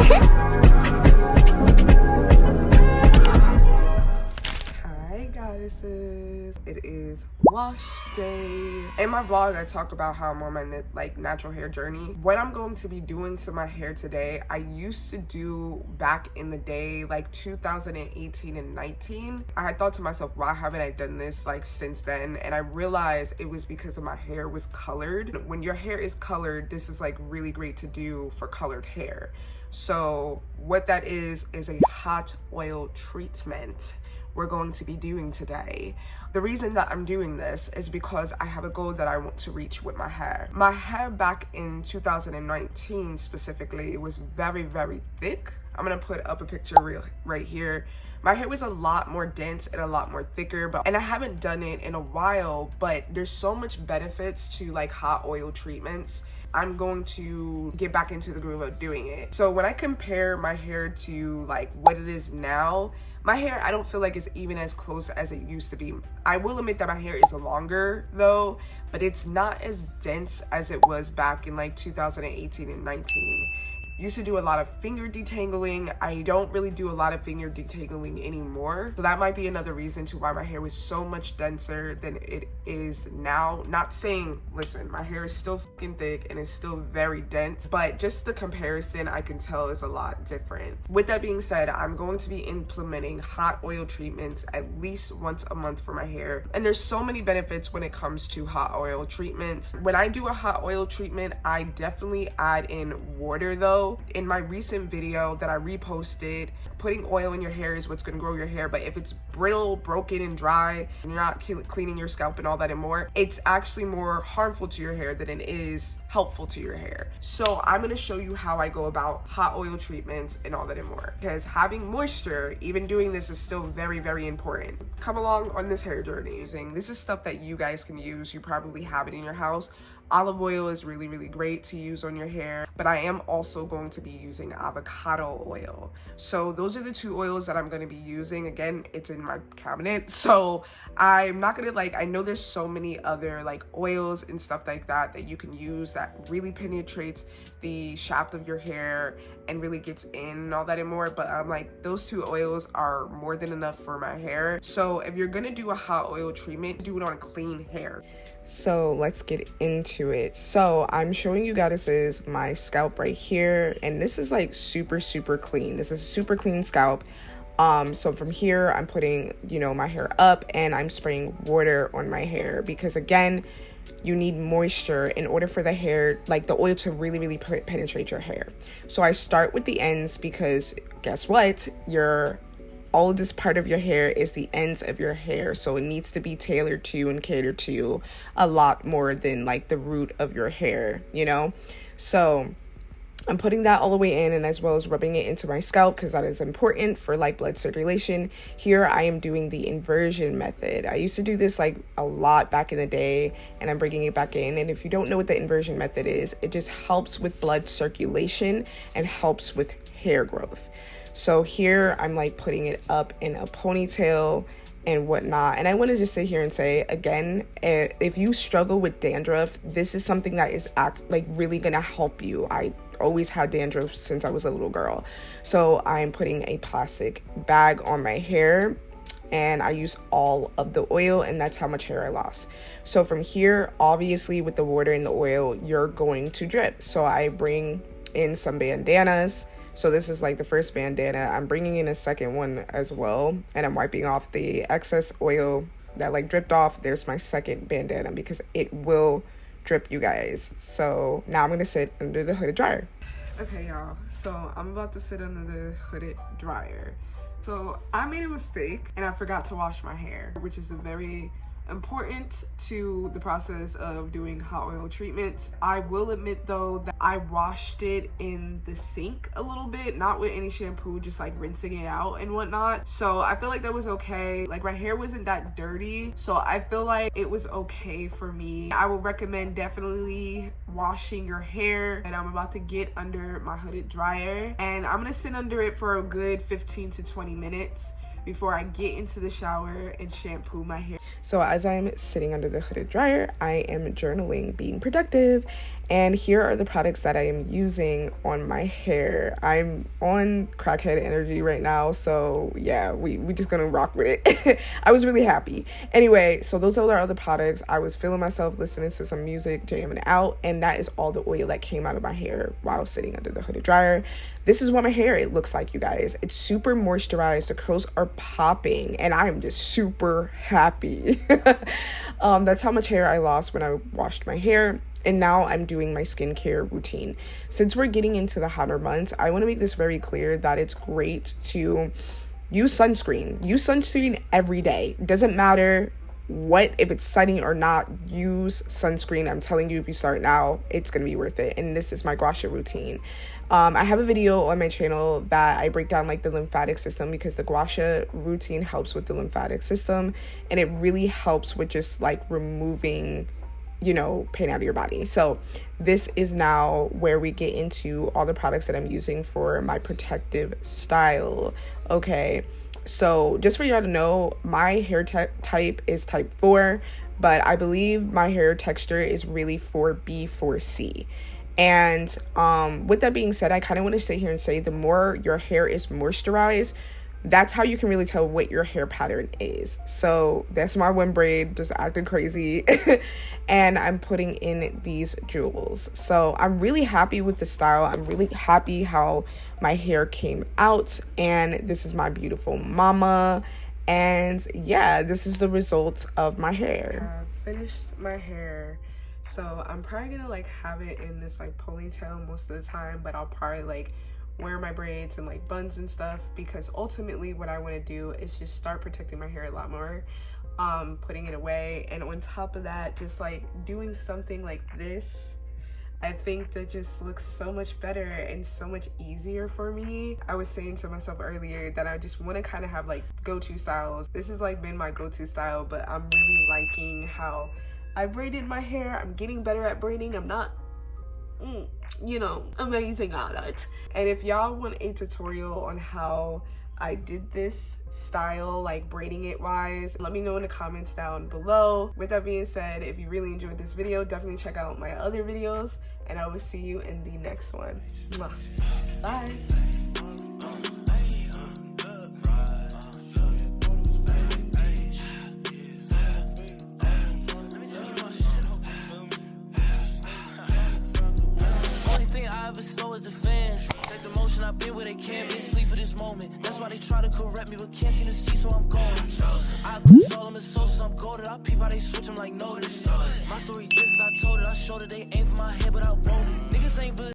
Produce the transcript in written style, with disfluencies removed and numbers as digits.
Hi goddesses, it is wash day. In my vlog I talked about how I'm on my natural hair journey. What I'm going to be doing to my hair today, I used to do back in the day, like 2018 and 19. I had thought to myself, why haven't I done this like since then? And I realized it was because of my hair was colored. When your hair is colored, this is like really great to do for colored hair. So what that is a hot oil treatment we're going to be doing today. The reason that I'm doing this is because I have a goal that I want to reach with my hair. My hair back in 2019 specifically, it was very, very thick. I'm gonna put up a picture right here. My hair was a lot more dense and a lot more thicker, and I haven't done it in a while, but there's so much benefits to like hot oil treatments. I'm going to get back into the groove of doing it. So when I compare my hair to like what it is now, my hair, I don't feel like it's even as close as it used to be. I will admit that my hair is longer though, but it's not as dense as it was back in like 2018 and 19. Used to do a lot of finger detangling. I don't really do a lot of finger detangling anymore. So that might be another reason to why my hair was so much denser than it is now. Not saying, listen, my hair is still fucking thick and it's still very dense, but just the comparison I can tell is a lot different. With that being said, I'm going to be implementing hot oil treatments at least once a month for my hair. And there's so many benefits when it comes to hot oil treatments. When I do a hot oil treatment, I definitely add in water though. In my recent video that I reposted, putting oil in your hair is what's gonna grow your hair, but if it's brittle, broken, and dry, and you're not cleaning your scalp and all that and more, it's actually more harmful to your hair than it is helpful to your hair. So I'm gonna show you how I go about hot oil treatments and all that and more, because having moisture, even doing this, is still very, very important. Come along on this hair journey. This is stuff that you guys can use. You probably have it in your house. Olive oil is really, really great to use on your hair, but I am also going to be using avocado oil. So those are the two oils that I'm going to be using. Again, it's in my cabinet, so I'm not gonna I know there's so many other like oils and stuff like that that you can use that really penetrates the shaft of your hair and really gets in and all that and more, but I'm like, those two oils are more than enough for my hair. So if you're gonna do a hot oil treatment, do it on clean hair. So let's get into it. So I'm showing you goddesses my scalp right here, and this is like super, super clean. This is super clean scalp. So from here, I'm putting, my hair up and I'm spraying water on my hair because again, you need moisture in order for the hair, like the oil, to really, really penetrate your hair. So I start with the ends because guess what? All of this part of your hair is the ends of your hair. So it needs to be tailored to and catered to a lot more than like the root of your hair, So I'm putting that all the way in, and as well as rubbing it into my scalp because that is important for like blood circulation. Here I am doing the inversion method. I used to do this like a lot back in the day, and I'm bringing it back in. And if you don't know what the inversion method is, it just helps with blood circulation and helps with hair growth. So here I'm like putting it up in a ponytail and whatnot. And I want to just sit here and say again, if you struggle with dandruff, this is something that is really gonna help you. I always had dandruff since I was a little girl. So I'm putting a plastic bag on my hair and I use all of the oil, and that's how much hair I lost. So from here, obviously with the water and the oil, you're going to drip. So I bring in some bandanas. So this is like the first bandana. I'm bringing in a second one as well, and I'm wiping off the excess oil that like dripped off. There's my second bandana because it will drip, you guys. So now I'm gonna sit under the hooded dryer. Okay, y'all, so I'm about to sit under the hooded dryer. So I made a mistake and I forgot to wash my hair, which is a very important to the process of doing hot oil treatments. I will admit though that I washed it in the sink a little bit, not with any shampoo, just like rinsing it out and whatnot. So I feel like that was okay. Like my hair wasn't that dirty, so I feel like it was okay for me. I would recommend definitely washing your hair, and I'm about to get under my hooded dryer and I'm gonna sit under it for a good 15 to 20 minutes before I get into the shower and shampoo my hair. So as I'm sitting under the hooded dryer, I am journaling, being productive, and here are the products that I am using on my hair. I'm on crackhead energy right now, so yeah, we just gonna rock with it. I was really happy. Anyway, so those are the products. I was feeling myself, listening to some music, jamming out, and that is all the oil that came out of my hair while sitting under the hooded dryer. This is what my hair it looks like, you guys. It's super moisturized. The curls are popping, and I am just super happy. That's how much hair I lost when I washed my hair. And now I'm doing my skincare routine. Since we're getting into the hotter months, I want to make this very clear that it's great to use sunscreen. Use sunscreen every day. Doesn't matter if it's sunny or not, use sunscreen. I'm telling you, if you start now, it's going to be worth it. And this is my gua sha routine. I have a video on my channel that I break down like the lymphatic system, because the gua sha routine helps with the lymphatic system, and it really helps with just like removing, you know, pain out of your body. So this is now where we get into all the products that I'm using for my protective style. Okay, so just for y'all to know, my hair type is type 4, but I believe my hair texture is really 4B, 4C. And with that being said, I kind of want to sit here and say the more your hair is moisturized, that's how you can really tell what your hair pattern is. So that's my one braid just acting crazy. And I'm putting in these jewels. So I'm really happy with the style. I'm really happy how my hair came out. And this is my beautiful mama. And yeah, this is the result of my hair. I finished my hair. So I'm probably gonna like have it in this like ponytail most of the time, but I'll probably like wear my braids and like buns and stuff, because ultimately what I want to do is just start protecting my hair a lot more, putting it away, and on top of that, just like doing something like this. I think that just looks so much better and so much easier for me. I was saying to myself earlier that I just want to kind of have like go-to styles. This has like been my go-to style, but I'm really liking how I braided my hair. I'm getting better at braiding. I'm not you know, amazing at it. And if y'all want a tutorial on how I did this style, like braiding it wise, let me know in the comments down below. With that being said, if you really enjoyed this video, definitely check out my other videos, and I will see you in the next one. Mwah. Bye. I've been where they can't be, sleep for this moment. That's why they try to correct me, but can't seem to see, so I'm going. I clips all on the socials, I'm goaded. I peep how they switch them like notice. My story just as I told it, I showed it, they aim for my head, but I